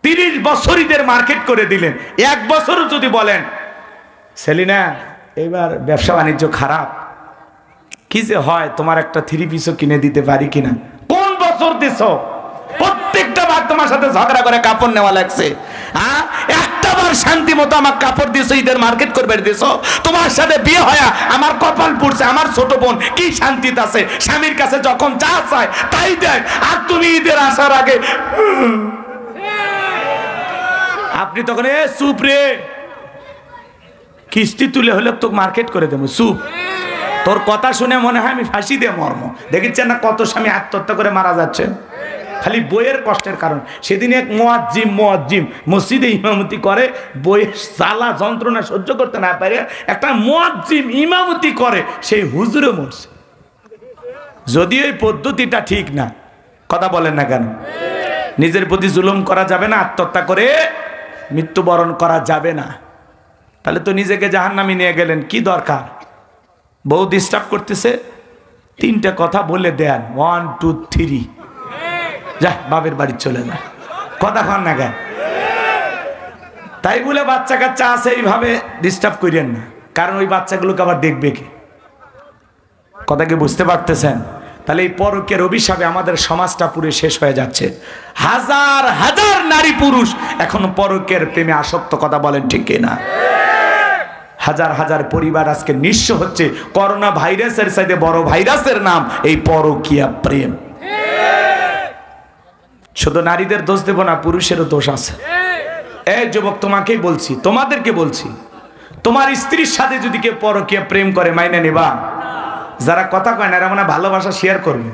30 বছরীদের market করে দিলেন। 1 বছরও যদি বলেন সেলিনা এবার ব্যবসা বাণিজ্য খারাপ, কি যে হয়, তোমার একটা 3 পিসও কিনে দিতে পারি কিনা, কোন বছর দিছ? প্রত্যেকটা বার তোমার সাথে ঝগড়া করে কাপড় নেওয়া লাগছে। হ্যাঁ, একটা বার শান্তি মতো আমার কাপড় দিছো, ঈদের মার্কেট করবে দিছো। তোমার সাথে বিয়ে হয় আমার কপাল পুড়ছে, আমার ছোট বোন কি শান্তিতে আছে, স্বামীর কাছে যখন যা চায় তাই দেয়, আর তুমি ঈদের আসার আগে আপনি তখন চুপ রে, কিস্তি তুলে হলে তো মার্কেট করে দেবো, চুপ। তোর কথা শুনে মনে হয় আমি ফাঁসি দিয়ে মর্ম। দেখেছেন না কত স্বামী আত্মহত্যা করে মারা যাচ্ছে, খালি বইয়ের কষ্টের কারণ। সেদিন এক মুয়াজ্জিম মসজিদে ইমামতি করে, বইয়ের জ্বালা যন্ত্রণা সহ্য করতে না পারে একটা মুয়াজ্জিম ইমামতি করে, সেই হুজুরে মরছে। যদিও এই পদ্ধতিটা ঠিক না, কথা বলেন না কেন? নিজের প্রতি জুলুম করা যাবে না, আত্মহত্যা করে মৃত্যুবরণ করা যাবে না। তাহলে তো নিজেকে জাহান্নামে নিয়ে গেলেন, কি দরকার? বউ ডিস্টার্ব করতেছে, 3টা কথা বলে দেন, 1 2 3, যা বাপের বাড়ি চলে যা, কথা কন না কেন? তাই বলে বাচ্চা কাচ্চা আছে এইভাবে ডিস্টার্ব করেন না, কারণ ওই বাচ্চাগুলোকে আবার দেখবে কি? কথা কি বুঝতে পারতেছেন? তাহলে এই পরকের অভিশাপে আমাদের সমাজটা পুরো শেষ হয়ে যাচ্ছে। হাজার হাজার নারী পুরুষ এখন পরকের প্রেমে আসক্ত, কথা বলেন ঠিক কিনা? হাজার হাজার পরিবার আজকে নিঃস্ব হচ্ছে। করোনা ভাইরাসের চাইতে বড় ভাইরাসের নাম এই পরকীয়া প্রেম। শুধু নারীদের দোষ দেব না, পুরুষেরও দোষ আছে। এই যুবক তোমাকেই বলছি, তোমাদেরকে বলছি, তোমার স্ত্রীর সাথে যদি কেউ পরকীয়া প্রেম করে মাইনে নেবা? যারা কথা কয় না এরা মানে ভালোবাসা শেয়ার করবে।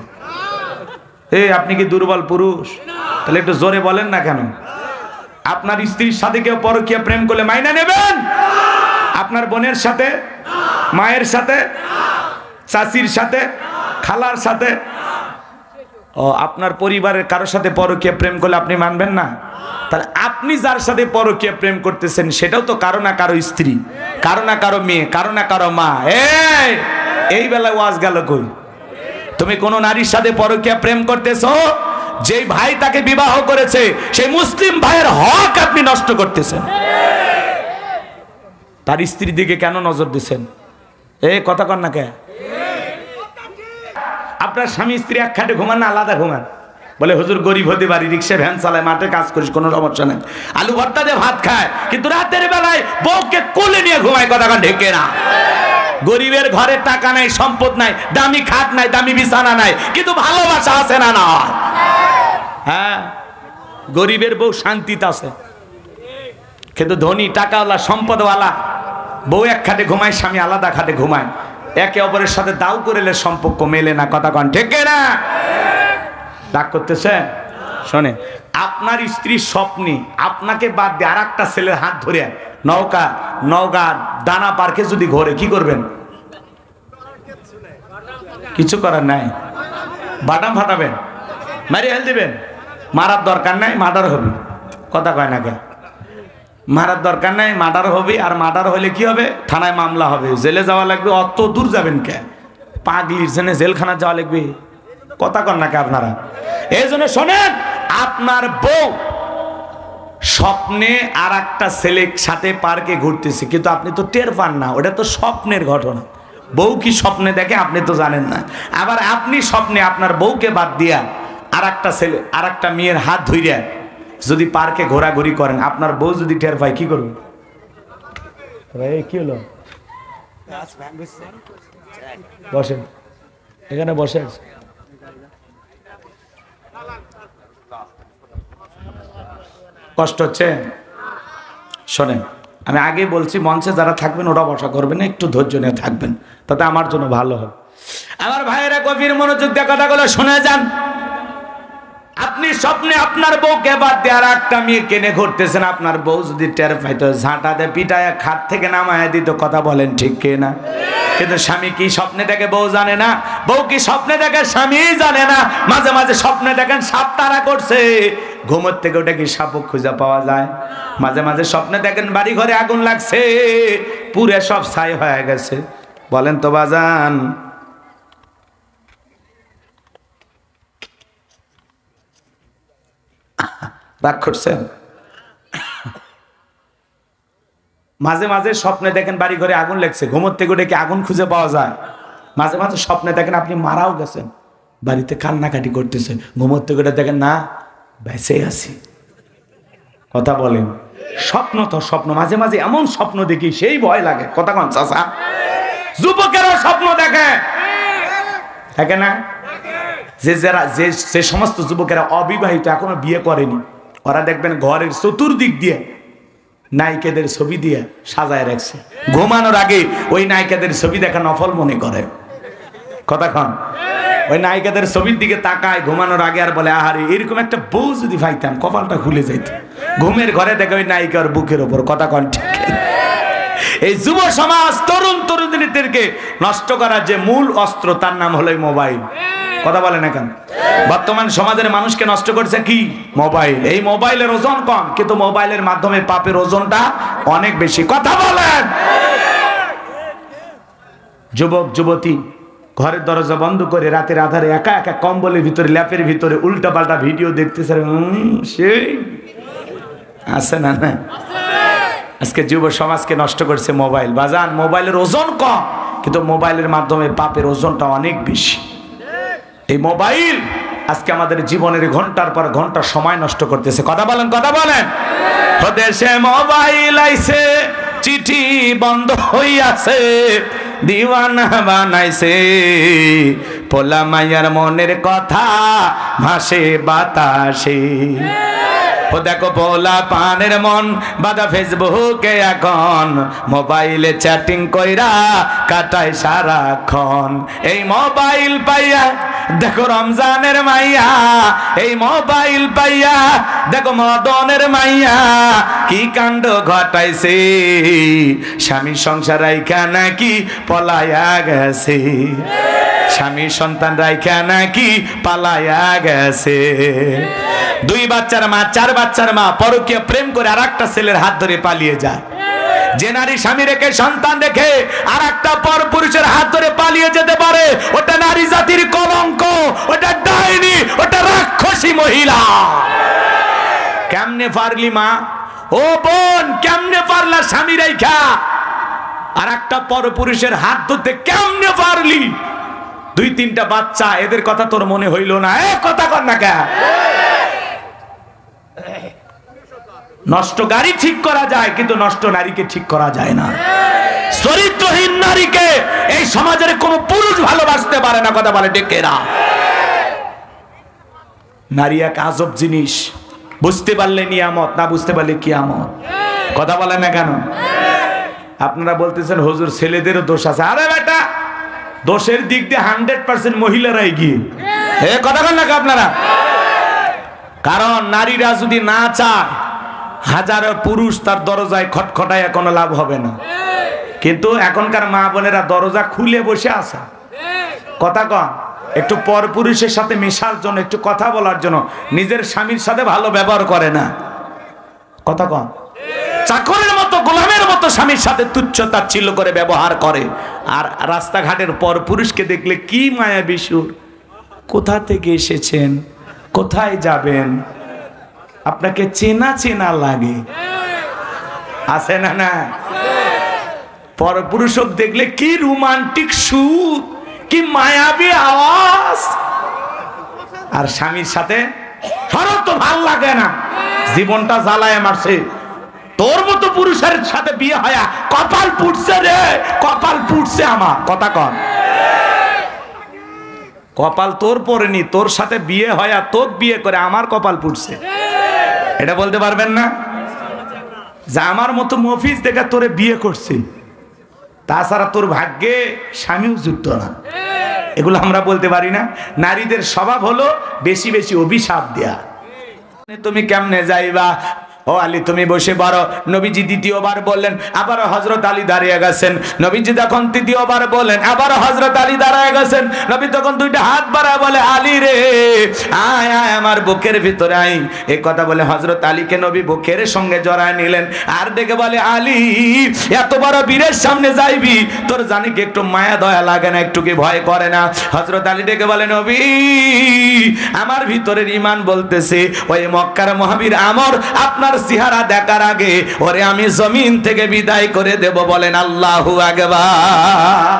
এই আপনি কি দুর্বল পুরুষ? তাহলে একটু জোরে বলেন না কেন? আপনার স্ত্রীর সাথে কেউ পরকীয়া প্রেম করলে মাইনা নেবেন? আপনার বোনের সাথে, মায়ের সাথে, চাচির সাথে, খালার সাথে, ও আপনার পরিবারের কারোর সাথে পরকীয়া প্রেম করলে আপনি মানবেন না? তাহলে আপনি যার সাথে পরকীয়া প্রেম করতেছেন সেটাও তো কারো না কারো স্ত্রী, কারো না কারো মেয়ে, কারো না কারো মা। এই বেলায় ওয়াজ গেল কই? তুমি কোন নারীর সাথে পরকীয়া প্রেম করতেছো, যেই ভাই তাকে বিবাহ করেছে সেই মুসলিম ভাইয়ের হক আপনি নষ্ট করতেছেন। তার স্ত্রীর দিকে কেন নজর দিচ্ছেন? কথা কন না কে? আপনার স্বামী স্ত্রী এক খাটে ঘুমান না আলাদা ঘুমান? বলে হুজুর গরিব হতে পারি, রিক্সা ভ্যান চালায়, মাঠে কাজ করিস, কোনো সমস্যা নেই, আলু ভর্তা দিয়ে ভাত খায়, কিন্তু রাতের বেলায় বউকে কোলে নিয়ে ঘুমায়, কথা কন ঢেকে না? গরিবের ঘরে টাকা নাই, সম্পদ নাই, দামি খাট নাই, দামি বিছানা নাই, কিন্তু ভালোবাসা আছে না? না, হ্যাঁ, গরিবের বউ শান্তিতে আছে, কিন্তু ধনী টাকাওয়ালা সম্পদওয়ালা বউ এক খাটে ঘুমায়, স্বামী আলাদা খাটে ঘুমায়, একে অপরের সাথে দাও করেলে সম্পর্ক মেলে না, কথা কন ঠিক না? রাগ করতেছেন? শোনে, আপনার স্ত্রীর স্বপ্নে আপনাকে বাদ দিয়ে আর একটা ছেলের হাত ধরে নৌকা দানা পার্কে যদি ঘোরে, কি করবেন? কিছু করার নাই, বাটাম ফাটাবেন, মারি হেল দিবেন। মারার দরকার নাই, মার্ডার হবে, কথা কয় না কে? মারার দরকার নাই, মার্ডার হবে। আর মার্ডার হলে কি হবে? থানায় মামলা হবে, জেলে যাওয়া লাগবে। অত দূর যাবেন কে? পাগলির জন্য জেলখানা যাওয়া লাগবে, কথা কন না কে আপনারা? এই জন্য শোনেন, আপনার বউ স্বপ্নে আর একটা ছেলের সাথে পার্কে ঘুরতেছে, কিন্তু আপনি তো টের পান না, ওটা তো স্বপ্নের ঘটনা। বউ কি স্বপ্নে দেখে আপনি তো জানেন না। আবার আপনি স্বপ্নে আপনার বউকে বাদ দিয়া আর একটা ছেলে আর একটা মেয়ের হাত ধইরা যদি পার্কে ঘোরাঘুরি করেন, আপনার বউ যদি টের পায়, কি করবে? কি হলো? বসেন, এখানে বসে। কষ্ট হচ্ছে? শোনেন, আমি আগে বলছি, মঞ্চে যারা থাকবেন ওরা বসা করবেন, একটু ধৈর্য নিয়ে থাকবেন, তাতে আমার জন্য ভালো হবে। আমার ভাইয়েরা গভীর মনোযোগ দিয়ে কথাগুলো শুনে যান। আপনি স্বপ্নে আপনার বউকে বাদ দিয়ে আর একটা মেয়ে কেনে ঘুরতেছেন, আপনার বউ যদি টের পাইতো, ঝাঁটা দিয়ে পিটায় খাট থেকে নামায় দিত, কথা বলেন ঠিক কিনা? কিন্তু স্বামী কি স্বপ্নে দেখে বউ জানে না? বউ কি স্বপ্নে দেখে স্বামী জানে না? মাঝে মাঝে স্বপ্নে দেখেন সাপ তাড়া করছে, ঘুমোর থেকে ওটা কি সাপও খুঁজে পাওয়া যায়? মাঝে মাঝে স্বপ্নে দেখেন বাড়ি ঘরে আগুন লাগছে, পুরে সব ছাই হয়ে গেছে, বলেন তো বাজান? রাগ করছেন? মাঝে মাঝে স্বপ্নে দেখেন বাড়ি ঘরে আগুন লেগছে, ঘুমোর থেকে উঠে কি আগুন খুঁজে পাওয়া যায়? মাঝে মাঝে স্বপ্নে দেখেন আপনি মারাও গেছেন, বাড়িতে কান্নাকাটি করতেছে, ঘুমোর থেকে উঠে দেখেন না বেঁচে আছি। কথা বলেন, স্বপ্ন তো স্বপ্ন, মাঝে মাঝে এমন স্বপ্ন দেখি সেই ভয় লাগে। কথা কন চাচা? যুবকেরা স্বপ্ন দেখে, দেখে না? যে সমস্ত যুবকেরা অবিবাহিত এখনো বিয়ে করেনি, ওরা দেখবেন ঘরের চতুর্দিক দিয়ে নায়িকাদের ছবি দিয়ে সাজায় রাখছে, ঘুমানোর আগে ওই নায়িকাদের ছবি দেখা নফল মনে করে। কথা কন? ওই নায়িকাদের ছবির দিকে তাকায় ঘুমানোর আগে আর বলে আহারে এরকম একটা বউ যদি পাইতাম কপালটা খুলে যেত। ঘুমের ঘরে দেখে ওই নায়িকার বুকের ওপর। কথা কন ঠিক? এই যুব সমাজ তরুণ তরুণীদেরকে নষ্ট করার যে মূল অস্ত্র তার নাম হলো মোবাইল। কথা বলে না কেন? বর্তমান সমাজের মানুষকে নষ্ট করছে কি? মোবাইল। এই মোবাইলের ওজন কম, কিন্তু মোবাইলের মাধ্যমে পাপের ওজনটা অনেক বেশি। কথা বলেন? যুবক যুবতী ঘরের দরজা বন্ধ করে রাতের আধারে একা একা কম্বলের ভিতরে ল্যাপের ভিতরে উল্টা পাল্টা ভিডিও দেখতেছে। সেই আছে না? না, আজকে যুব সমাজকে নষ্ট করছে মোবাইল। বাজান, মোবাইলের ওজন কম, কিন্তু মোবাইলের মাধ্যমে পাপের ওজনটা অনেক বেশি। এই মোবাইল আজকে আমাদের জীবনের ঘন্টার পর ঘন্টা সময় নষ্ট করতেছে। কথা বলেন? কথা বলেন? দেশে মোবাইল আইছে, চিঠি বন্ধ হইয়াছে, দিওয়ানা বানাইছে, পোলা মাইয়ার মনের কথা ভাসে বাতাসে। ও দেখো পোলা পানের মন বাদা ফেসবুকে এখন, মোবাইলে চ্যাটিং কইরা কাটায় সারাক্ষণ। এই মোবাইল পাইয়া দেখো রমজানের মাইয়া, এই মোবাইল পাইয়া দেখো মদনের মাইয়া কি কাণ্ড ঘটাইছে, স্বামী সংসার রাইখা নাকি পলায়া গেছে, স্বামী সন্তান রাইখা নাকি পালায়া গেছে। 2 বাচ্চার মা, 4 বাচ্চার মা পরকীয়া প্রেম করে আরেকটা ছেলের হাত ধরে পালিয়ে যায়। যে নারী স্বামী রেখে সন্তান রেখে আরেকটা পর পুরুষের হাত ধরে পালিয়ে যেতে পারে, ওটা নারী জাতির কলঙ্ক, ওটা ডাইনি, ওটা রাক্ষসী মহিলা। কেমনে পারলি মা? ও বোন, কেমনে পারলা স্বামী রেখা আরেকটা পর পুরুষের হাত ধরতে? কেমনে পারলি? 2-3টা বাচ্চা, এদের কথা তোর মনে হইল না? কথা কর না কে? নষ্ট গাড়ি ঠিক করা যায়, কিন্তু নষ্ট নারীকে ঠিক করা যায় না। চরিত্রহীন নারীকে এই সমাজের কোনো পুরুষ ভালোবাসতে পারে না। কথা বলে ডেকেরা? নারী এক আজব জিনিস, বুঝতে পারলে নিয়ামত, না বুঝতে পারলে কিয়ামত। কথা বলে না কেন? আপনারা বলতেছেন হুজুর ছেলেদেরও দোষ আছে। আরে বেটা, দোষের দিক দিয়ে 100% মহিলারাই গিয়ে কথা বলেন না আপনারা? কারণ নারীরা যদি না চায়, হাজারো পুরুষ তার দরজায় খটখটায় কোনো লাভ হবে না। কিন্তু এখনকার মা বোনেরা দরজা খুলে বসে আছে। কথা কন? একটু পর পুরুষের সাথে মেশার জন্য, একটু কথা বলার জন্য নিজের স্বামীর সাথে ভালো ব্যবহার করে না। কথা কন? চাকরের মতো, গোলামের মতো স্বামীর সাথে তুচ্ছ তাচ্ছিল্য করে ব্যবহার করে। আর রাস্তাঘাটের পর পুরুষকে দেখলে কি মায়াবী সুর, কোথা থেকে এসেছেন, কোথায় যাবেন, আপনাকে চেনা চেনা লাগে। আছে না? না, পর পুরুষক দেখলে কি রোমান্টিক সুর, কি মায়াবী আওয়াজ। আর স্বামীর সাথে সরল তো ভাল লাগে না, জীবনটা জ্বালায় মারছে। তোর মতো পুরুষের সাথে বিয়ে হয়, কপাল পুড়ছে রে, কপাল পুড়ছে আমার। কথা কন? কপাল তোর পড়েনি, তোর সাথে বিয়ে হয়, তোর বিয়ে করে আমার কপাল পুড়ছে। এটা বলতে পারবেন না যে আমার মতো মফিজ দেখা তোরে বিয়ে করছে, তাছাড়া তোর ভাগ্যে স্বামীও যুক্ত না? এগুলো আমরা বলতে পারি না। নারীদের স্বভাব হলো বেশি বেশি অভিশাপ দেয়া। তুমি কেমনে যাইবা? ও আলী তুমি বসে পড়ো। নবীজি দ্বিতীয়বার বললেন, আবার হযরত আলী দাঁড়িয়ে গেছেন। নবীজি যখন তৃতীয়বার বললেন, আবার হযরত আলী দাঁড়িয়ে গেছেন। নবী তখন 2টা হাত বাড়ায় বলে, আলী রে আয় আয় আমার বুকের ভিতরে আয়। এই কথা বলে হযরত আলীকে নবী বুকের সঙ্গে জড়ায় নিলেন। আর দেখে বলে, আলী এত বড় বীরের সামনে যাইবি, তোর জানি কি একটু মায়া দয়া লাগে না, একটু কি ভয় করে না? হযরত আলী ডেকে বলে, নবী আমার ভিতরের ঈমান বলতেছে ওই মক্কার মহাবীর আমর আপনার তোমার চেহারা দেখার আগে ওরে আমি জমিন থেকে বিদায় করে দেব। বলেন আল্লাহু আকবার।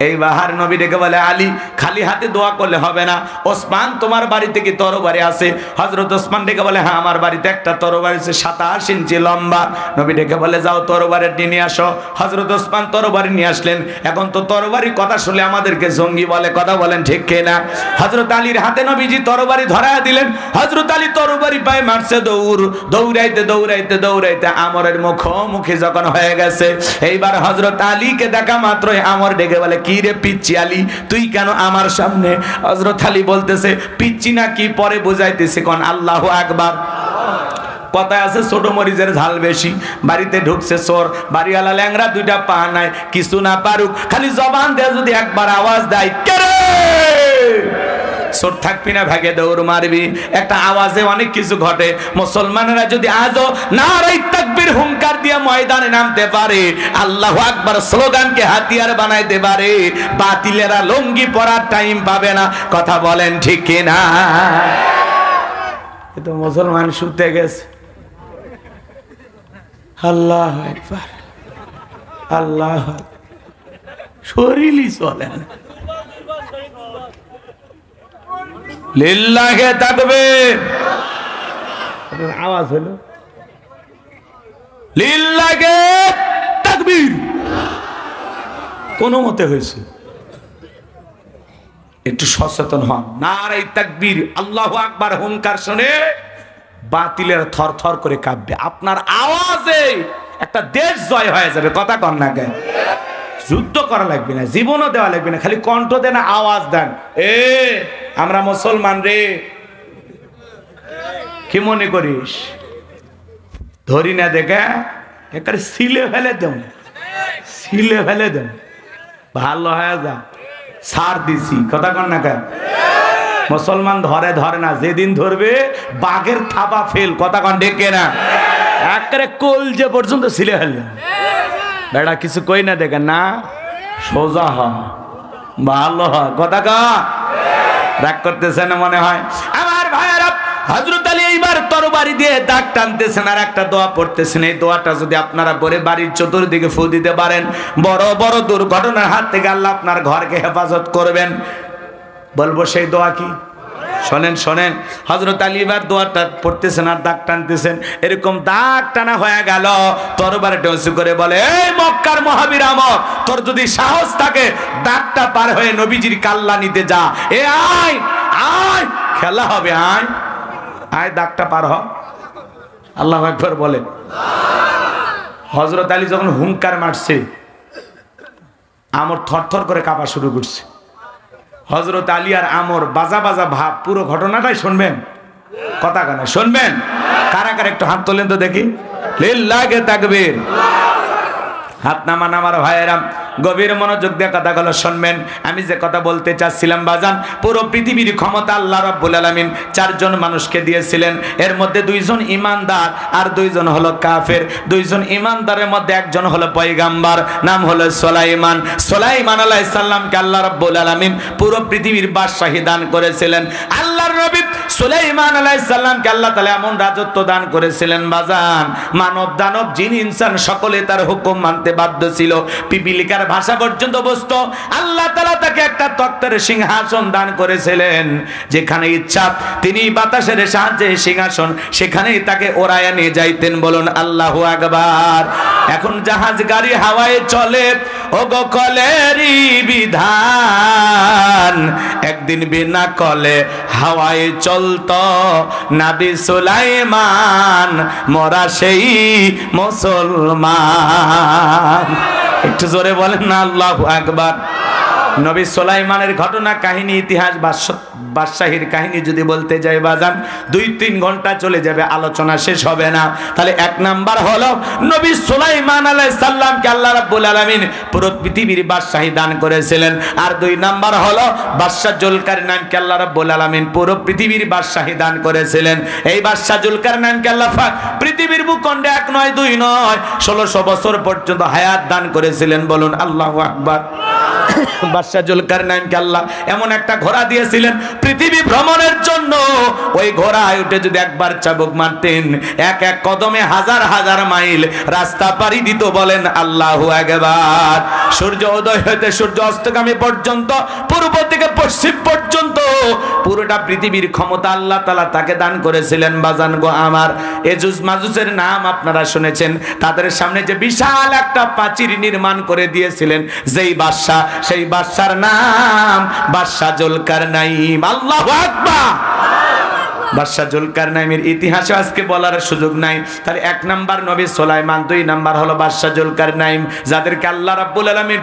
এই বাহার নবী ডেকে বলে, আলী খালি হাতে দোয়া করলে হবে না। ওসমান তোমার বাড়িতে কি তরবারি আছে? হযরত ওসমান ডেকে বলে, হ্যাঁ আমার বাড়িতে একটা তরবারি আছে 27 ইঞ্চি লম্বা। নবী ডেকে বলে, যাও তরবারি নিয়ে আসো। হযরত ওসমান তরবারি নিয়ে আসলেন। এখন তো তরবারি কথা শুনলে আমাদেরকে জঙ্গি বলে, কথা বলেন ঠিক কিনা? হযরত আলীর হাতে নবীজি তরবারি ধরায় দিলেন। হযরত আলী তরবারি পায়ে মারছে দৌড়, দৌড়াইতে দৌড়াইতে দৌড়াইতে আমরের মুখোমুখি যখন হয়ে গেছে, এইবার হযরত আলীকে দেখা মাত্রই আমর ডেকে বলে, কি রে পিচ্চি আলী, তুই কেন আমার সামনে? হযরত আলী বলতেছে, পিচ্চি না কি পরে বুঝাইতেছে, কোন আল্লাহু আকবার। কথায় আছে ছোট মরিচের ঝাল বেশি। বাড়িতে ঢুকছে চোর, বাড়িওয়ালা ল্যাংরা, দুইটা পা নাই, কিছু না পারুক, খালি জবান দিয়ে যদি একবার আওয়াজ দেয়, কে রে, চোর থাকবি না, ভাগে দৌড় মারবি। একটা আওয়াজে অনেক কিছু ঘটে। মুসলমানেরা যদি আজও নারে তাকবীর হুঙ্কার দিয়ে ময়দানে নামতে পারে, আল্লাহু আকবার স্লোগানকে হাতিয়ার বানাইতে পারে, বাতিলেরা লুঙ্গি পরার টাইম পাবে না। কথা বলেন ঠিক কিনা? এ তো মুসলমান শুতে গেছে। আল্লাহু আকবার, আল্লাহ, শরীরই চলে না। লিল্লাহে তাকবীর, আওয়াজ হলো লিল্লাহে তাকবীর, কোন মতে হয়েছে? একটু সচেতন হন। নারে তাকবীর, আল্লাহু আকবার হুঙ্কার শুনে বাতিলের থর থর করে কাঁপবে। আপনার আওয়াজে একটা দেশ জয় হয়ে যাবে। কথা কন না কেন? যুদ্ধ করা লাগবে না, জীবনও দেওয়া লাগবে না, খালি কণ্ঠ দেন, আওয়াজ দেন, এ আমরা মুসলমান রে, কি মনে করিস? ধরি না দেখে একেবারে সিলে ফেলে দেন, সিলে ফেলে দেন, ভালো হয়ে যা, ছাড় দিছি। কথা কন না কেন? মুসলমান ধরে ধরে না, যেদিন ধরবে বাঘের থাবা ফেল। কথা কন ডেকে না, একেবারে কলজে পর্যন্ত সিলে ফেললেন। বেড়া কিছু কই না দেখেন না, সোজা হয়, ভালো হয়। কথা কা রাগ করতেছেন মনে হয় আমার ভাইয়েরা। হযরত আলী এইবার তরবারি দিয়ে দাগ টানতেছেন আর একটা দোয়া পড়তেছেন। এই দোয়াটা যদি আপনারা পড়ে বাড়ির চতুর্দিকে ফু দিতে পারেন, বড় বড় দুর্ঘটনার হাত থেকে আল্লাহ আপনার ঘরকে হেফাজত করবেন। বলবো সেই দোয়া কি? শোনেন শোনেন। হযরত আলী এবার দোয়াটা পড়তেছেন আর দাগ টানতেছেন। এরকম দাগ টানা হয়ে গেল, তরবারিটা উঁচু করে বলে, এই মক্কার মহাবীর আমর, তোর যদি সাহস থাকে দাগটা পার হয়ে নবীজির কাল্লা নিতে যা। এ আয় আয়, খেলা হবে, আয় আয়, দাগটা পার হ। আল্লাহু আকবার বলে। হযরত আলী যখন হুঙ্কার মারছে, আমর থরথর করে কাঁপা শুরু করছে। হযরত আলী আর আমর বাজা বাজা ভাব, পুরো ঘটনাটাই শুনবেন। কথা কানে শুনবেন। কারা কারা একটু হাত তোলেন তো দেখি। লিল্লাহে তাকবীর। হাত নামান আমার ভাইয়েরা, গভীর মনোযোগ দিয়ে কথাগুলো শুনবেন। আমি যে কথা বলতে চাচ্ছিলাম বাজান, পুরো পৃথিবীর ক্ষমতা আল্লাহ রাব্বুল আলামিন 4 জন মানুষকে দিয়েছিলেন। এর মধ্যে 2 জন ইমানদার আর 2 জন হলো কাফের। 2 জন ইমানদারের মধ্যে একজন হলো পয়গাম্বার, নাম হলো সুলাইমান। সুলাইমান আলাইহিস সালামকে আল্লাহ রাব্বুল আলামিন পুরো পৃথিবীর বাদশাহী দান করেছিলেন। আল্লাহর নবী সুলাইমান আলাইহিস সালামকে আল্লাহ তাআলা এমন রাজত্ব দান করেছিলেন বাজান, মানব দানব জিন ইনসান সকলে তার হুকুম মানতে বাধ্য ছিল। পিপিলিকার ভাষা পর্যন্ত বুঝতো। আল্লাহ তাআলা তাকে একটা তক্তের সিংহাসন দান করেছিলেন, যেখানে ইচ্ছা তিনি বাতাসের সাহায্যে সিংহাসন সেখানেই তাকে ওড়ায়া নিয়ে যাইতেন। বলুন আল্লাহু আকবার। এখন জাহাজ গাড়ি হাওয়ায় চলে, ওগো কলেরই বিধান, একদিন বিনা কলে হাওয়ায় চলতো নবী সুলাইমান, মোরা সেই মুসলমান। একটু জোরে বলেন না আল্লাহু আকবার। নবী সুলাইমানের ঘটনা কাহিনী, ইতিহাস, বাদশাহীর কাহিনী যদি বলতে যাই বাজান 2-3 ঘন্টা চলে যাবে, আলোচনা শেষ হবে না। তাহলে 1 নাম্বার হলো নবী সুলাইমান আলাইহিস সালামকে আল্লাহ রাব্বুল আলামিন পুরো পৃথিবীর বাদশাহী দান করেছিলেন। আর 2 নাম্বার হলো বাদশা জুলকারনাইনকে আল্লাহ রাব্বুল আলামিন পুরো পৃথিবীর বাদশাহী দান করেছিলেন। এই বাদশা জুলকারনাইনকে আল্লাহ পাক পৃথিবীর ভূখণ্ডে 1 নয় 2 নয় 1600 বছর পর্যন্ত হায়াত দান করেছিলেন। বলুন আল্লাহু আকবার। বাদশা জুলকারনাইনকে আল্লাহ এমন একটা ঘোড়া দিয়েছিলেন পৃথিবী ভ্রমণের জন্য। ওই ঘোড়ায় উঠে যদি একবার চাবুক মারতেন, এক এক কদমে হাজার হাজার মাইল রাস্তা পাড়ি দিত। বলেন আল্লাহু আকবার। সূর্য উদয় হতে সূর্য অস্তগামী পর্যন্ত, পূর্ব থেকে পশ্চিম পর্যন্ত পুরোটা পৃথিবীর ক্ষমতা আল্লাহ তাআলা তাকে দান করেছিলেন। বাজান গো আমার, এজুজ মাজুজের নাম আপনারা শুনেছেন। তাদের সামনে যে বিশাল একটা প্রাচীর নির্মাণ করে দিয়েছিলেন যেই বাদশা, সেই বাদশার নাম বাদশা জুলকারনাইন। আল্লাহু আকবার। বাদশা জুলকারনাইনের ইতিহাসে আজকে বলার সুযোগ নাই। তাহলে এক নাম্বার নবী সুলাইমান, দুই নাম্বার হলো বাদশা জুলকারনাইন, যাদেরকে আল্লাহ রাব্বুল আলামিন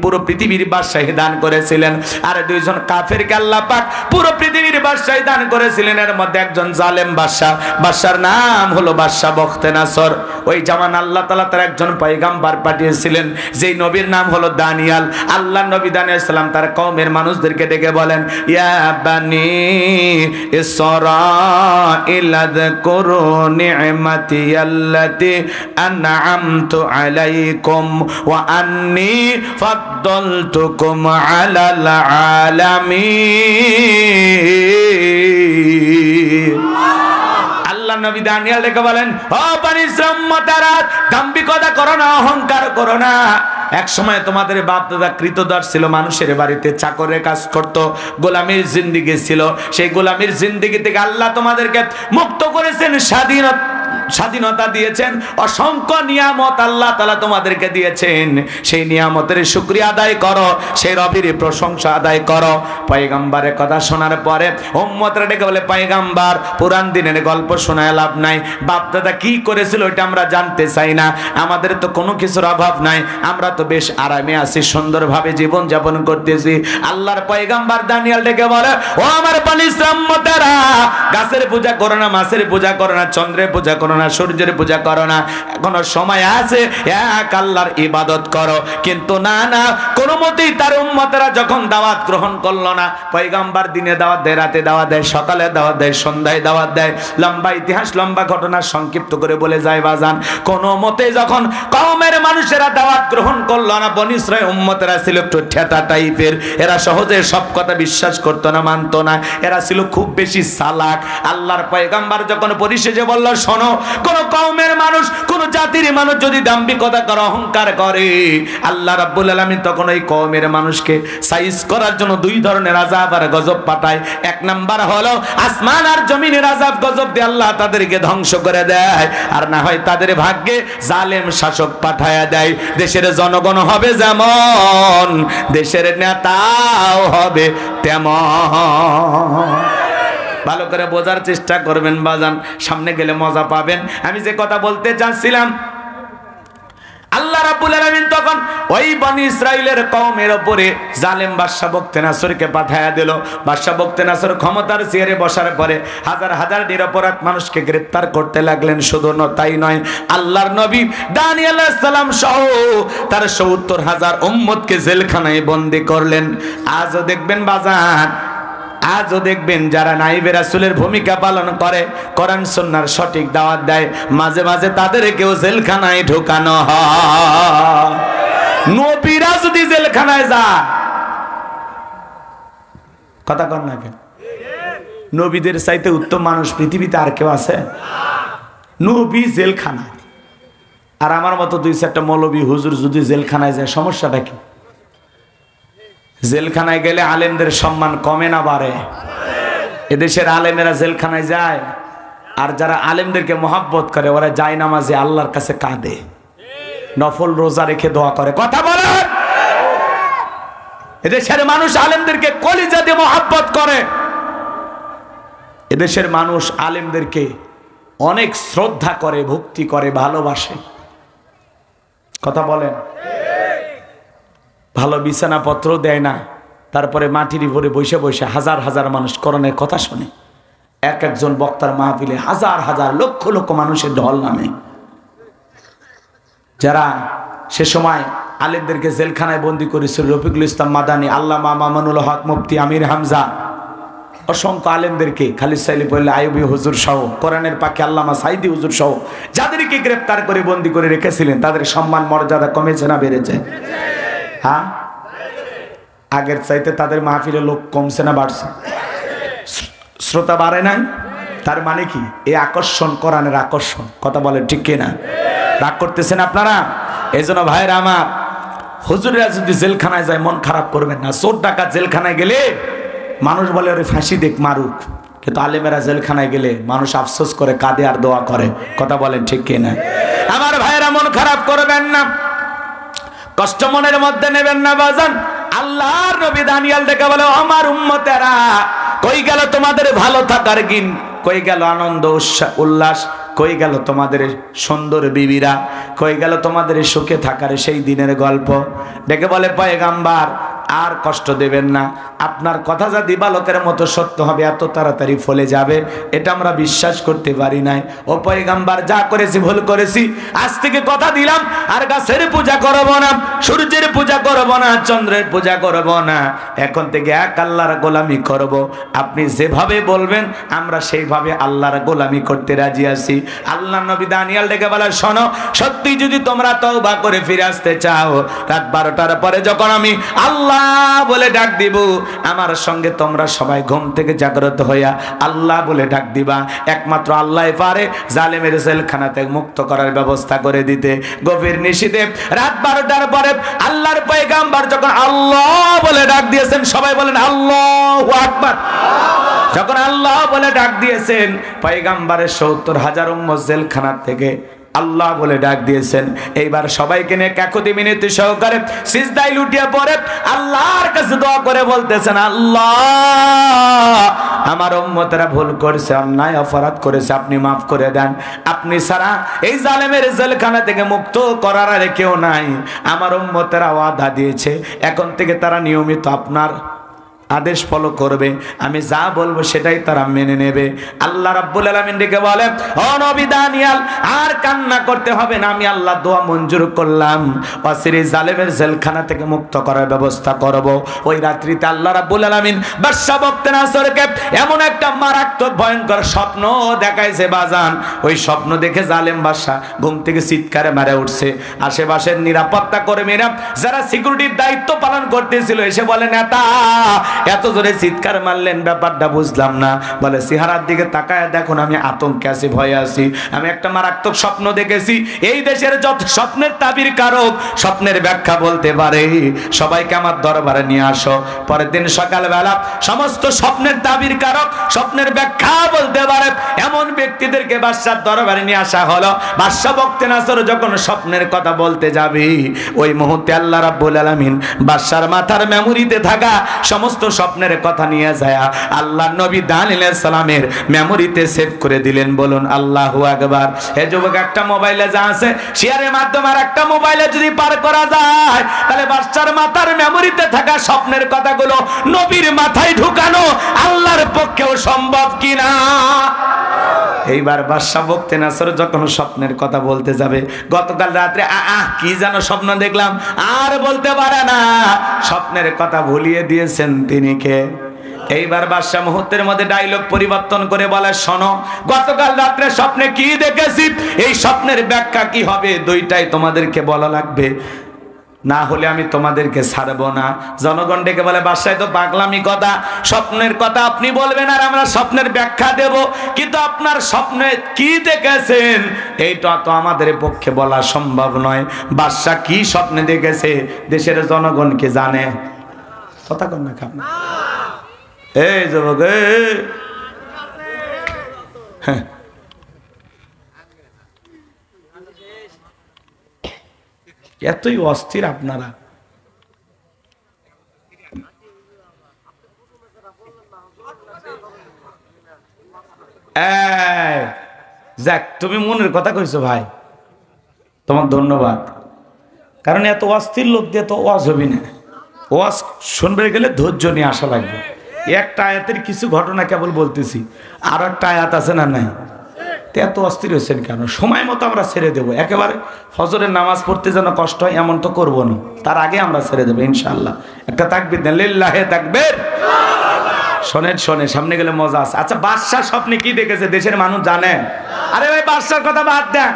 পুরো পৃথিবীর বাদশাহী দান করেছিলেন। আর দুইজন কাফেরকে আল্লাহ পাক পুরো পৃথিবীর বাদশাহী দান করেছিলেন। এর মধ্যে একজন জালেম বাদশা, বাদশার নাম হলো বাদশা বখতেনাসর। ওই জামান আল্লাহ তাআলা তার একজন পয়গম্বর পাঠিয়েছিলেন, যেই নবীর নাম হলো দানিয়াল। আল্লাহ নবী দানিয়াল সালাম তার কওমের মানুষদেরকে ডেকে বলেন, ইয়া বানি ইসরাঈল আযকুরু নি'মাতি আল্লাতী আন'আমতু আলাইকুম ওয়া আন্নী ফাদ্দালতুকুম আলাল আলামিন। আল্লাহ নবী দানিয়েল ডেকে বলেন, ও বনি ইসরাঈল উম্মতারা, দাম্ভিকতা করো না, অহংকার করো না। এক সময় তোমাদের বাপ দাদা কৃতদাস ছিল, মানুষের বাড়িতে চাকরের কাজ করত, গোলামীর জিন্দেগি ছিল। সেই গোলামীর জিন্দেগি থেকে আল্লাহ তোমাদেরকে মুক্ত করেছেন, স্বাধীনতা দিয়েছেন, অসংখ্য নিয়ামত আল্লাহ তাআলা তোমাদেরকে দিয়েছেন। সেই নিয়ামতের শুকরিয়া আদায় করো, সেই রবের প্রশংসা আদায় করো। পয়গম্বরের কথা শোনার পরে উম্মতরা ডেকে বলে, পয়গম্বর, পুরান দিনের গল্প শোনায় লাভ নাই, বাপ দাদা কি করেছিল ওইটা আমরা জানতে চাই না। আমাদের তো কোনো কিছুর অভাব নাই, আমরা তো বেশ আরামে আছি, সুন্দরভাবে জীবন যাপন করতেছি। আল্লাহর পয়গম্বর দানিয়েল ডেকে বলে, ও আমার বনি ইসরাঈল উম্মতরা, গাছের পূজা করো না, মাছের পূজা করো না, চন্দ্রের পূজা করো না, সূর্যের পূজা করো না, এখনো সময় আছে, এক আল্লাহর ইবাদত করো। কিন্তু না না, কোনো মতেই তার উম্মতেরা যখন দাওয়াত গ্রহণ করলো না, পয়গম্বর দিনে দাওয়াত দেয়, রাতে দাওয়াত দেয়, সকালে দাওয়াত দেয়, সন্ধ্যায় দাওয়াত দেয়, লম্বা ইতিহাস লম্বা ঘটনা সংক্ষিপ্ত করে বলে যায় বাজান। কোনো মতে যখন কওমের মানুষেরা দাওয়াত গ্রহণ করলো না, বনি ইসরাঈল উম্মতেরা ছিল একটু ঠেটা টাইপের, এরা সহজে সব কথা বিশ্বাস করতো না, মানতো না, এরা ছিল খুব বেশি চালাক। আল্লাহর পয়গম্বর যখন পরিশেষে বলল, শোনো, কোন কওমের মানুষ, কোন জাতির মানুষ যদি দাম্ভিকতা করে, অহংকার করে, আল্লাহ রাব্বুল আলামিন তখন ওই কওমের মানুষকে সাইজ করার জন্য দুই ধরনের আযাব আর গজব পাঠায়। এক নাম্বার হলো আসমান আর জমিনের আযাব গজব দিয়ে আল্লাহ তাদেরকে ধ্বংস করে দেয়, আর না হয় তাদের ভাগ্যে জালেম শাসক পাঠায়া দেয়। দেশের জনগণ হবে যেমন, দেশের নেতাও হবে তেমন। ভালো করে বোঝার চেষ্টা করবেন বাজান, সামনে গেলে মজা পাবেন। আমি যে কথা বলতে চাচ্ছিলাম, আল্লাহ রাব্বুল আলামিন তখন ওই বনি ইসরাইলের কওমের উপরে জালেম বাদশা বখতেনাসরকে পাঠায়া দিল। বাদশা বখতেনাসর ক্ষমতার চেয়ারে বসার পরে হাজার হাজার নিরপরাধ মানুষকে গ্রেফতার করতে লাগলেন। শুধু তাই নয়, আল্লাহর নবী দানিয়েল আলাইহিস সালাম সহ তার ৭০,০০০ উম্মতকে জেলখানায় বন্দী করলেন। আজও দেখবেন বাজান, আজও দেখবেন যারা নাইবে রাসূলের ভূমিকা পালন করে, কোরআন সুন্নাহর সঠিক দাওয়াত দেয়, মাঝে মাঝে তাদেরকেও জেলখানায় ঢোকানো হয়। নবীরা যদি জেলখানায় যায়, কথা কর না কেন? নবীদের চাইতে উত্তম মানুষ পৃথিবীতে আর কেউ আছে? নবী জেলখানায়, আর আমার মতো দুই চারটা মৌলবী হুজুর যদি জেলখানায় যায়, সমস্যাটা কি? জেলখানায় গেলে আলেমদের সম্মান কমে না বাড়ে? এদেশের আলেমেরা জেলখানায় যায়, আর যারা আলেমদেরকে মহাব্বত করে ওরা যায় নামাজে আল্লাহর কাছে কাঁদে, নফল রোজা রেখে দোয়া করে। কথা বলে, এদেশের মানুষ আলেমদেরকে কলিজা দিয়ে মহাব্বত করে, এদেশের মানুষ আলেমদেরকে অনেক শ্রদ্ধা করে, ভক্তি করে, ভালোবাসে। কথা বলেন, ভালো বিছানাপত্র দেয় না, তারপরে মাটির উপরে বসে বসে হাজার হাজার মানুষ কোরআনের কথা শোনে। এক একজন বক্তার মাহফিলে হাজার হাজার লক্ষ লক্ষ মানুষের ঢল নামে। যারা সে সময় আলেমদেরকে জেলখানায় বন্দী করেছিল, রফিকুল ইসলাম মাদানী, আল্লামা মামুনুল হক মুফতি, আমির হামজা, অসংখ্য আলেমদেরকে, খালিদ সাইলি পল্লী আইয়ুবী হুজুর সহ, কোরআনের পাখি আল্লামা সাইদি হুজুর সহ যাদেরকে গ্রেফতার করে বন্দী করে রেখেছিলেন, তাদের সম্মান মর্যাদা কমেছে না বেড়েছে? হ্যাঁ, আগের চাইতে তাদের মাহফিলে লোক কমছে না বাড়ছে? শ্রোতা বাড়ে নাই? তার মানে কি? এই আকর্ষণ, কোরআনের আকর্ষণ। কথা বলেন ঠিক কিনা? রাগ করতেছেন আপনারা? এই জন্য ভাইরা আমার, হুজুরেরা যদি জেলখানায় যায় মন খারাপ করবেন না। চোর ডাকাত জেলখানায় গেলে মানুষ বলে ওরে ফাঁসি দেখ, মারুক, কিন্তু আলেমেরা জেলখানায় গেলে মানুষ আফসোস করে, কাঁদে আর দোয়া করে। কথা বলেন ঠিক কিনা? আমার ভাইরা মন খারাপ করবেন না, কষ্ট মনের মধ্যে নেবেন না বাজান। আল্লাহর নবী দানিয়েল দেখে বলে, আমার উম্মতেরা কই গেল তোমাদের ভালো থাকার দিন, কই গেল আনন্দ উল্লাস, কই গেল তোমাদের সুন্দর বিবিরা, কই গেল তোমাদের সুখে থাকার সেই দিনের গল্প? ডেকে বলে, পয়গাম্বার আর কষ্ট দেবেন না, আপনার কথা যা দিবালোকের মতো সত্য হবে, এত তাড়াতাড়ি ফলে যাবে, এটা আমরা বিশ্বাস করতে পারি নাই। ও পয়গাম্বার, যা করেছি ভুল করেছি, আজ থেকে কথা দিলাম আর গাছের পূজা করব না, সূর্যের পূজা করব না, চন্দ্রের পূজা করব না, এখন থেকে এক আল্লাহর গোলামি করব। আপনি যেভাবে বলবেন আমরা সেইভাবে আল্লাহর গোলামি করতে রাজি আছি। আল্লাহ নবী দানিয়েল ডেকে বলে, শোনো, সত্যি যদি তোমরা তওবা করে ফিরে আসতে চাও, রাত 12টার পরে যখন আমি আল্লাহ বলে ডাক দিব, আমার সঙ্গে তোমরা সবাই ঘুম থেকে জাগ্রত হইয়া আল্লাহ বলে ডাক দিবা। একমাত্র আল্লাহ পারে জালেমের জেলখানা থেকে মুক্ত করার ব্যবস্থা করে দিতে। গভীর নিশীথে রাত 12টার পরে আল্লাহর পয়গাম্বর যখন আল্লাহ বলে ডাক দিয়েছেন, সবাই বলেন আল্লাহু আকবার। যখন আল্লাহ বলে ডাক দিয়েছেন, পয়গাম্বরের 70,000 উম্মত জেলখানা থেকে আল্লাহ বলে ডাক দিয়েছেন। এইবার সবাইকে নিয়ে কাকুতি মিনতি সহকারে সিজদায় লুটিয়ে পড়ে আল্লাহর কাছে দোয়া করে বলতেছেন, আল্লাহ আমার উম্মতেরা ভুল করেছে, অন্যায় অপরাধ করেছে, আপনি মাফ করে দেন। আপনি ছাড়া এই জালেমের জেলখানা থেকে মুক্ত করার আর কেউ নাই। আমার উম্মতেরা ওয়াদা দিয়েছে, এখন থেকে তারা নিয়মিত আপনার আদেশ ফলো করবে, আমি যা বলবো সেটাই তারা মেনে নেবে। আল্লাহ রাব্বুল আলামিন ডেকে বলে, ও নবী দানিয়েল, আর কান্না করতে হবে না, আমি আল্লাহ দোয়া মঞ্জুর করলাম, অসিরি জালেমের জেলখানা থেকে মুক্ত করার ব্যবস্থা করব। ওই রাত্রিতে আল্লাহ রাব্বুল আলামিন বাদশা বখতিয়ানসরকে এমন একটা মারাত্মক ভয়ঙ্কর স্বপ্ন দেখাইছে বাজান। ওই স্বপ্ন দেখে জালেম বাদশা ঘুম থেকে চিৎকারে মেরে উঠছে। আশেপাশের নিরাপত্তা কর্মীরা যারা সিকিউরিটির দায়িত্ব পালন করতেছিল এসে বলে, নেতা এত জোরে চিৎকার মারলেন, ব্যাপারটা বুঝলাম না। বলে, চেহারার দিকে তাকায় দেখুন, আমি আতঙ্কে আছি, ভয়ে আছি, আমি একটা মারাত্মক স্বপ্ন দেখেছি। এই দেশের যত স্বপ্নের তাবির কারক, স্বপ্নের ব্যাখ্যা বলতে পারে, সবাইকে আমার দরবারে নিয়ে আসো। পরের দিন সকালবেলা সমস্ত স্বপ্নের তাবির কারক, স্বপ্নের ব্যাখ্যা বলতে পারে এমন ব্যক্তিদেরকে বাদশার দরবারে নিয়ে আসা হলো। বাদশা বখতিয়ানসর যখন স্বপ্নের কথা বলতে যাবে, ওই মুহূর্তে আল্লাহ রাব্বুল আলামিন বাদশার মাথার মেমোরিতে থাকা সমস্ত স্বপ্নের কথা নিয়ে যায় আল্লাহ নবী দানিয়েল আলাইহিস সালামের মেমোরিতে সেভ করে দিলেন। বলুন আল্লাহু আকবার। হে যুবক, একটা মোবাইলে যা আছে শেয়ারের মাধ্যমে আর একটা মোবাইলে যদি পার করা যায়, তাহলে বাদশার মাথার মেমোরিতে থাকা স্বপ্নের কথাগুলো নবীর মাথায় ঢুকানো আল্লাহর পক্ষেও সম্ভব কিনা? এইবার বাদশা বখতিয়ানসর যখন স্বপ্নের কথা বলতে যাবে, গতকাল রাত্রে কি যেন স্বপ্ন দেখলাম, আর বলতে পারে না, স্বপ্নের কথা ভুলিয়ে দিয়েছেন তিনি কে? এইবার বাদশা মুহূর্তের মধ্যে ডায়লগ পরিবর্তন করে বলে, শোনো, গতকাল রাত্রে স্বপ্নে কি দেখেছি, এই স্বপ্নের ব্যাখ্যা কি হবে, দুইটাই তোমাদেরকে বলা লাগবে, না হলে আমি তোমাদেরকে ছাড়বো না। জনগণ ডেকে বলে, বাদশাহ তো পাগলামি কথা, স্বপ্নের কথা আপনি বলবেন আর আমরা স্বপ্নের ব্যাখ্যা দেব, কিন্তু আপনার স্বপ্নে কি দেখেছেন এইটা তো আমাদের পক্ষে বলা সম্ভব নয়। বাদশাহ কি স্বপ্নে দেখেছে দেশের জনগণ কি জানে? কথা কন না খান, এই যুবক, হ্যাঁ, এতই অস্থির আপনারা। যাক, তুমি মনের কথা কইছো ভাই, তোমার ধন্যবাদ। কারণ এত অস্থির লোক দিয়ে তো ওয়াজ হবি না। ওয়াজ শুনবে গেলে ধৈর্য নিয়ে আসা লাগবে। একটা আয়াতের কিছু ঘটনা কেবল বলতেছি, আর একটা আয়াত আছে না নাই? এত অস্থির হয়েছেন কেন? সময় মতো আমরা ছেড়ে দেবো, একেবারে ফজরের নামাজ পড়তে যেন কষ্ট হয় এমন তো করবো না, তার আগে আমরা ছেড়ে দেবো ইনশাআল্লাহ। একটা তাকবীর দেন, লিল্লাহে তাকবীর। শোনেন, শোনে, সামনে গেলে মজা আছে। আচ্ছা, বাদশা স্বপ্নে কি দেখেছে দেশের মানুষ জানেন? আরে ভাই, বাদশার কথা বাদ দেন,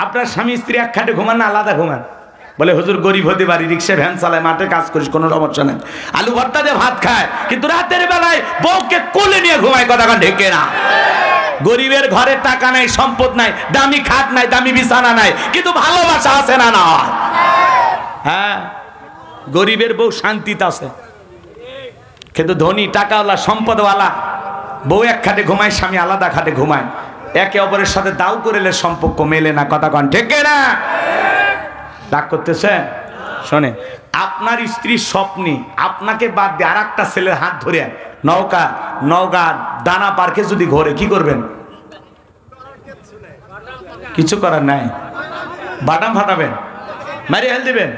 আপনার স্বামী স্ত্রী এক খাটে ঘুমান না আলাদা ঘুমান? বলে হুজুর গরিব হতে পারি, রিক্সা ভ্যান চালায়, মাঠে কাজ করিস, কোনো সমস্যা নেই, আলু ভর্তা দিয়ে ভাত খায়, কিন্তু রাতের বেলায় বউকে কোলে নিয়ে ঘুমায়, কথা ঢেকে না। গরিবের ঘরে টাকা নাই, সম্পদ নাই, দামি খাট নাই, দামি বিছানা নাই, কিন্তু ভালোবাসা আছে না? না, হ্যাঁ, গরিবের বউ শান্তিতে আছে, কিন্তু ধনী টাকাওয়ালা সম্পদওয়ালা বউ এক খাটে ঘুমায়, স্বামী আলাদা খাটে ঘুমায়, একে অপরের সাথে দাও করেলে সম্পর্ক মেলে না, কথা কন ঠিক না? রাগ করতেছে? শোনে, আপনার স্ত্রীর স্বপ্নে আপনাকে বাদ দিয়ে আর একটা ছেলের হাত ধরে নৌকা দানা পার্কে যদি ঘোরে, কি করবেন? কিছু করার নাই, বাদাম ফাটাবেন, মারি হেল দিবেন।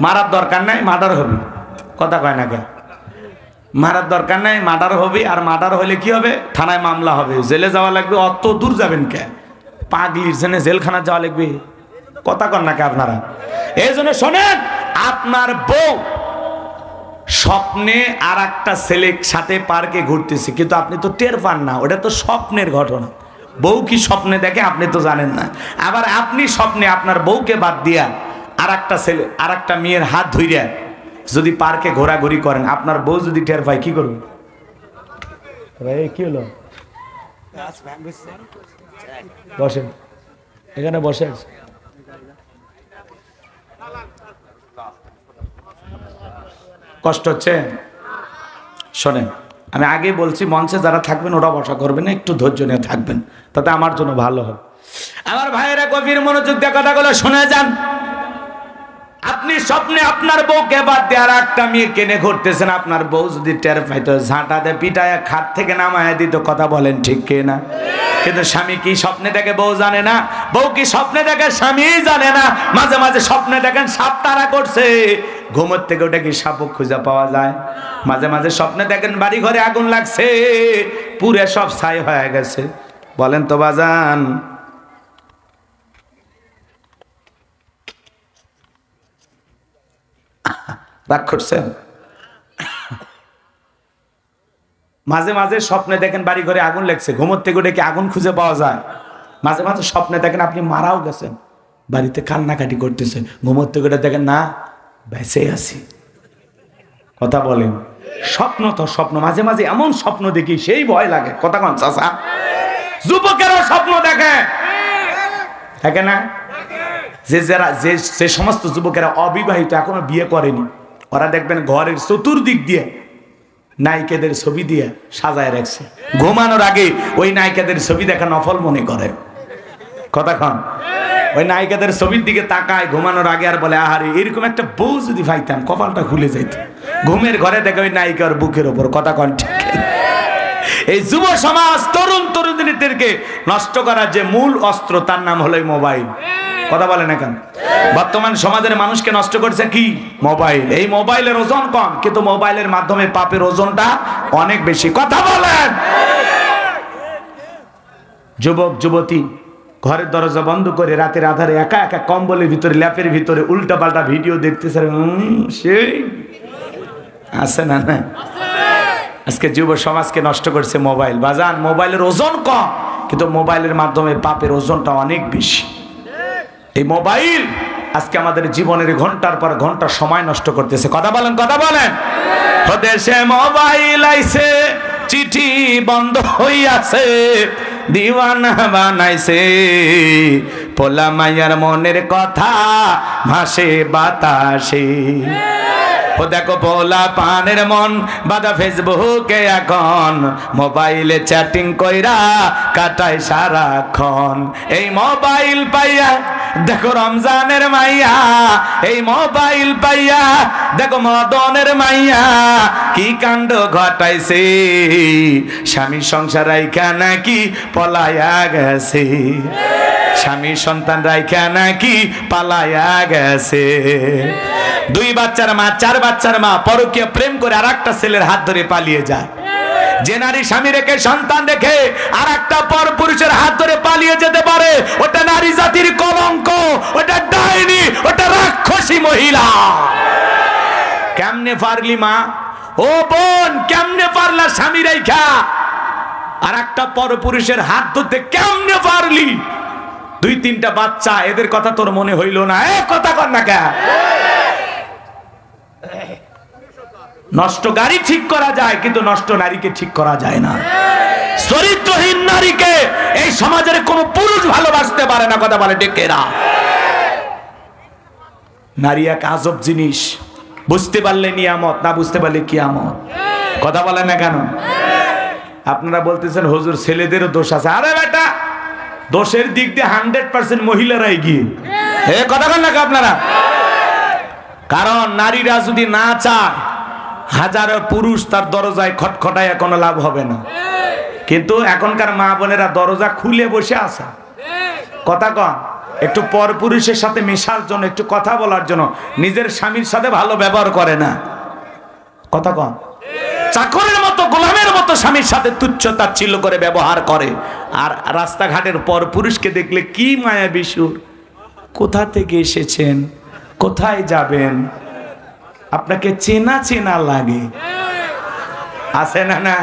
মারার দরকার নাই, মার্ডার হবে, কথা কয় না কে? মারার দরকার নাই, মার্ডার হবে, আর মার্ডার হলে কি হবে? থানায় মামলা হবে, জেলে যাওয়া লাগবে। অত দূর যাবেন কে? পাগলির জন্য জেলখানা যাওয়া লাগবে, কথা কন না কে আপনারা? এই জন্য শোনেন, আপনার বউ স্বপ্নে আর একটা ছেলের সাথে পার্কে ঘুরতেছে, কিন্তু আপনি তো টের পান না, ওটা তো স্বপ্নের ঘটনা। বউ কি স্বপ্নে দেখে আপনি তো জানেন না। আবার আপনি স্বপ্নে আপনার বউকে বাদ দিয়া আর একটা ছেলে আর একটা মেয়ের হাত ধইরা যদি পার্কে ঘোরাঘুরি করেন, আপনার বউ যদি টের পায়, কি করবে? কি হলো? বসেন, এখানে বসে আছে। কষ্ট হচ্ছে? শোনেন, আমি আগে বলছি, মঞ্চে যারা থাকবেন ওরা বসা করবেন না, একটু ধৈর্য নিয়ে থাকবেন, তাতে আমার জন্য ভালো হবে। আমার ভাইয়েরা গভীর মনোযোগ দিয়ে কথাগুলো শুনে যান। আপনি স্বপ্নে আপনার বউকে বাদ দিয়ে আর একটা মেয়ে কেনে ঘুরতেছেন, আপনার বউ যদি টের পাইতো, ঝাঁটা দিয়ে পিটায় খাট থেকে নামায় দিত, কথা বলেন ঠিক কে না? কিন্তু স্বামী কি স্বপ্নে দেখে বউ জানে না, বউ কি স্বপ্নে দেখে স্বামী জানে না। মাঝে মাঝে স্বপ্নে দেখেন সাপ তাড়া করছে, ঘুমোর থেকে ওটা কি সাপ খুঁজে পাওয়া যায়? মাঝে মাঝে স্বপ্নে দেখেন বাড়ি ঘরে আগুন লাগছে, পুরে সব ছাই হয়ে গেছে, বলেন তো বাজান? রাগ করছেন? মাঝে মাঝে স্বপ্নে দেখেন বাড়ি ঘরে আগুন লাগছে, ঘুমোর থেকে উঠে কি আগুন খুঁজে পাওয়া যায়? মাঝে মাঝে স্বপ্নে দেখেন আপনি মারাও গেছেন, বাড়িতে কান্নাকাটি করতেছে, ঘুমোর থেকে উঠে দেখেন না, বেঁচে আছি, কথা বলেন? স্বপ্ন তো স্বপ্ন, মাঝে মাঝে এমন স্বপ্ন দেখি সেই ভয় লাগে, কথা কন চাচা? যুবকেরও স্বপ্ন দেখে, দেখে না? যে সমস্ত যুবকেরা অবিবাহিত, এখনো বিয়ে করেনি, ওরা দেখবেন ঘরের চতুর্দিক দিয়ে নায়িকাদের ছবি দিয়ে সাজায় রাখছে, ঘুমানোর আগে ওই নায়িকাদের ছবি দেখা নফল মনে করে, কথা কন? ওই নায়িকাদের ছবির দিকে তাকায় ঘুমানোর আগে, আর বলে আহারে এরকম একটা বউ যদি পাইতাম, কপালটা খুলে যেত। ঘুমের ঘরে দেখে ওই নায়িকার বুকের ওপর, কথা কন ঠিক? এই যুব সমাজ তরুণ তরুণীদেরকে নষ্ট করার যে মূল অস্ত্র, তার নাম হলো মোবাইল, কথা বলেন এখন? বর্তমান সমাজের মানুষকে নষ্ট করছে কি? মোবাইল। এই মোবাইলের ওজন কম, কিন্তু মোবাইলের মাধ্যমে পাপের ওজনটা অনেক বেশি, কথা বলেন? যুবক যুবতী ঘরের দরজা বন্ধ করে রাতের আধারে একা একা কম্বলের ভিতরে, ল্যাপের ভিতরে উল্টা পাল্টা ভিডিও দেখতেছে, সেই আছে না? না, আজকে যুব সমাজকে নষ্ট করছে মোবাইল। বাজান, মোবাইলের ওজন কম, কিন্তু মোবাইলের মাধ্যমে পাপের ওজনটা অনেক বেশি। এই মোবাইল আজকে আমাদের জীবনের ঘন্টার পর ঘন্টা সময় নষ্ট করতেছে, কথা বলেন? কথা বলেন? দেশে মোবাইল আইছে, চিঠি বন্ধ হইয়াছে, দিওয়ানা বানাইছে, পোলা মাইয়ার মনের কথা ভাসে বাতাসে। ও দেখো পোলা পানের মন বাদা ফেসবুকে, এখন মোবাইলে চ্যাটিং কইরা কাটায় সারাক্ষণ। এই মোবাইল পাইয়া দেখো রমজানের মাইয়া, এই মোবাইল পাইয়া দেখো মদনের মাইয়া, কি কাণ্ড ঘটাইছে, স্বামী সংসার রাইখা নাকি পলায়া গেছে, স্বামী সন্তান রাইখা নাকি পালায়া গেছে। 2 বাচ্চার মা, 4 বাচ্চার মা পরকীয়া প্রেম করে আর একটা ছেলের হাত ধরে পালিয়ে যায়। যে নারী স্বামী রেখে সন্তান রেখে আর একটা পর পুরুষের হাত ধরে পালিয়ে যেতে পারে, ওটা নারী জাতির কলঙ্ক, ওটা ডাইনি, ওটা রাক্ষসী মহিলা। কেমনে পারলি মা? ও বোন, কেমনে পারলা স্বামী রেখা আর একটা পর পুরুষের হাত ধরতে? কেমনে পারলি? দুই তিনটা বাচ্চা, এদের কথা তোর মনে হইল না? কথা কর না কে? নষ্ট গাড়ি ঠিক করা যায়, কিন্তু নষ্ট নারীকে ঠিক করা যায় না। চরিত্রহীন নারীকে এই সমাজের কোন পুরুষ ভালোবাসতে পারে না। কথা বলে ডেকেরা। নারী এক আজব জিনিস, বুঝতে পারলে নিয়ামত, না বুঝতে পারলে কিয়ামত। কথা বলে না কেন? আপনারা বলতেছেন হুজুর ছেলেদেরও দোষ আছে। আরে বেটা, দোষের দিক দিয়ে 100% মহিলারা এগিয়ে। কথা বলেন না আপনারা? কারণ নারীরা যদি না চায়, হাজারো পুরুষ তার দরজায় খটখটায় কোনো লাভ হবে না। কিন্তু এখনকার মা বোনেরা দরজা খুলে বসে আছে। কথা কন, একটু পর পুরুষের সাথে মেশার জন্য, একটু কথা বলার জন্য নিজের স্বামীর সাথে ভালো ব্যবহার করে না। কথা কন, চাকরের মতো, গোলামের মতো স্বামীর সাথে তুচ্ছ তাচ্ছিল্য করে ব্যবহার করে। আর রাস্তাঘাটের পর পুরুষকে দেখলে কি মায়া বিশুর, কোথা থেকে এসেছেন, কোথায় যাবেন, আপনাকে চেনা চেনা লাগে। আছে না? না,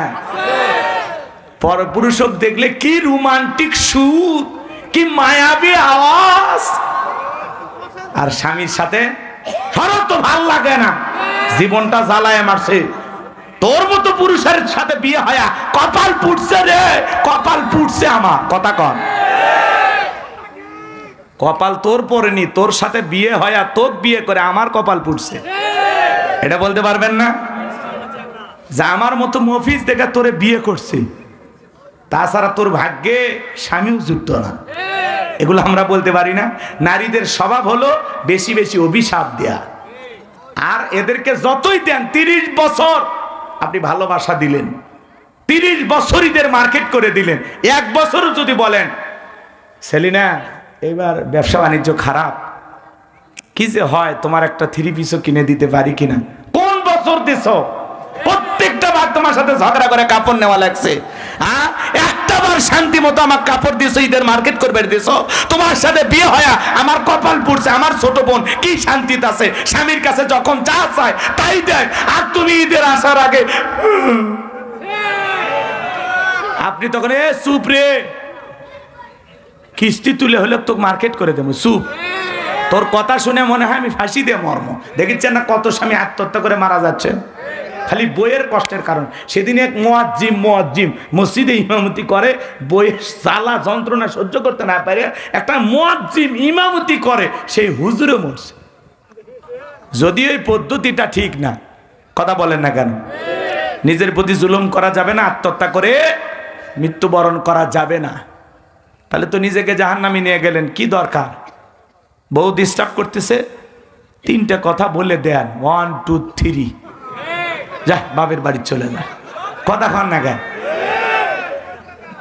পর পুরুষক দেখলে কি রোমান্টিক সুর, কি মায়াবী আওয়াজ। আর স্বামীর সাথে সরল তো ভাল লাগে না, জীবনটা জ্বালায় মারছে। তোর মতো পুরুষের সাথে বিয়ে হয় কপাল পুড়ছে রে, কপাল পুড়ছে আমার। কথা কন, কপাল তোর পড়েনি, তোর সাথে বিয়ে হয়, তোর বিয়ে করে আমার কপাল পুড়ছে। এটা বলতে পারবেন না যে আমার মতো মফিজ দেখে তোরে বিয়ে করছে, তাছাড়া তোর ভাগ্যে স্বামীও যুক্ত না। এগুলো আমরা বলতে পারি না। নারীদের স্বভাব হলো বেশি বেশি অভিশাপ দেয়া। আর এদেরকে যতই দেন, 30 বছর আপনি ভালোবাসা দিলেন, 30 বছরীদের মার্কেট করে দিলেন, 1 বছরও যদি বলেন সেলিনা এবার ব্যবসা বাণিজ্য খারাপ, কি যে হয়, তোমার একটা 3 পিসও কিনে দিতে পারি কিনা, কোন বছর দিছ? প্রত্যেকটা বার তোমার সাথে ঝগড়া করে কাপড় নেওয়া লাগছে। একটা বার শান্তি মতো আমার কাপড় দিছো, ঈদের মার্কেট করবে দিছো। তোমার সাথে বিয়ে হয় আমার কপাল পুড়ছে। আমার ছোট বোন কি শান্তিতে আছে, স্বামীর কাছে যখন যা চায় তাই দেয়, আর তুমি ঈদের আসার আগে আপনি তখন চুপ রে, কিস্তি তুলে হলে তো মার্কেট করে দেবো, চুপ। তোর কথা শুনে মনে হয় আমি ফাঁসি দিয়ে মর্ম। দেখেছেন না কত স্বামী আত্মহত্যা করে মারা যাচ্ছে, খালি বইয়ের কষ্টের কারণ। সেদিন এক মুয়াজ্জিম মসজিদে ইমামতি করে, বইয়ের জ্বালা যন্ত্রণা সহ্য করতে না পারে একটা মুয়াজ্জিম ইমামতি করে, সেই হুজুরে মরছে। যদিও এই পদ্ধতিটা ঠিক না। কথা বলেন না কেন? নিজের প্রতি জুলুম করা যাবে না, আত্মহত্যা করে মৃত্যুবরণ করা যাবে না। তাহলে তো নিজেকে জাহান্নামে নিয়ে গেলেন। কি দরকার? বউ ডিস্টার্ব করতেছে, 3টা কথা বলে দেন, 1 2 3, যা বাপের বাড়ি চলে যা। কথা কন না কেন?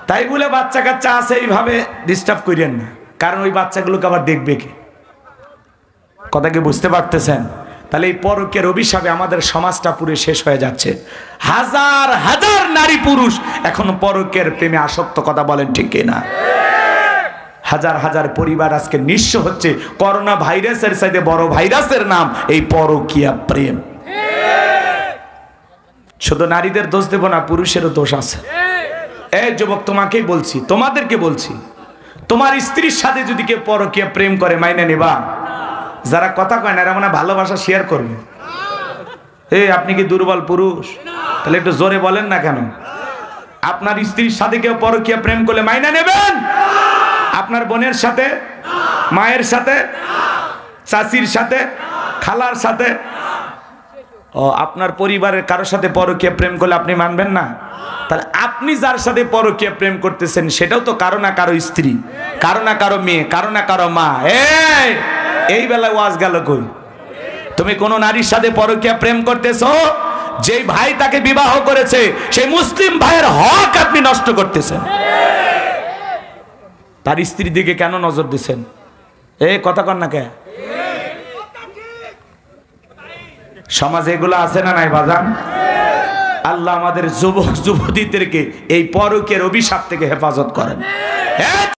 তাই বলে বাচ্চা কাচ্চা আছে এইভাবে ডিস্টার্ব করেন না, কারণ ওই বাচ্চাগুলোকে আবার দেখবে কে? কথা কি বুঝতে পারতেছেন? তাহলে এই পরকের অভিশাপে আমাদের সমাজটা পুরো শেষ হয়ে যাচ্ছে। হাজার হাজার নারী পুরুষ এখন পরকের প্রেমে আসক্ত। কথা বলেন ঠিক কিনা? হাজার হাজার পরিবার আজকে নিঃস্ব হচ্ছে। করোনা ভাইরাসের চাইতে বড় ভাইরাসের নাম এই পরকীয়া প্রেম। শুধু নারীদের দোষ দেব না, পুরুষেরও দোষ আছে। এই যুবক, তোমাকেই বলছি, তোমাদেরকে বলছি, তোমার স্ত্রীর সাথে যদি কেউ পরকীয়া প্রেম করে মাইনে নেবা? যারা কথা কয় না এরা মনে ভালোবাসা শেয়ার করবে। এই আপনি কি দুর্বল পুরুষ? তাহলে একটু জোরে বলেন না কেন? আপনার স্ত্রীর সাথে কেউ পরকীয়া প্রেম করলে মাইনা নেবেন? আপনার বোনের সাথে, মায়ের সাথে, চাচির সাথে, খালার সাথে, ও আপনার পরিবারের কারোর সাথে পরকীয়া প্রেম করলে আপনি মানবেন না? তাহলে আপনি যার সাথে পরকীয়া প্রেম করতেছেন সেটাও তো কারো না কারো স্ত্রী, কারো না কারো মেয়ে, কারো না কারো মা। এই বেলায় ওয়াজ গেল কই? তুমি কোন নারীর সাথে পরকীয়া প্রেম করতেছো, যেই ভাই তাকে বিবাহ করেছে সেই মুসলিম ভাইয়ের হক আপনি নষ্ট করতেছেন। তার স্ত্রীর দিকে কেন নজর দিচ্ছেন? কথা কন না কে? সমাজে এগুলো আছে না নাই বাজান? আল্লাহ আমাদের যুবক যুবতীদেরকে এই পরকের অভিশাপ থেকে হেফাজত করেন।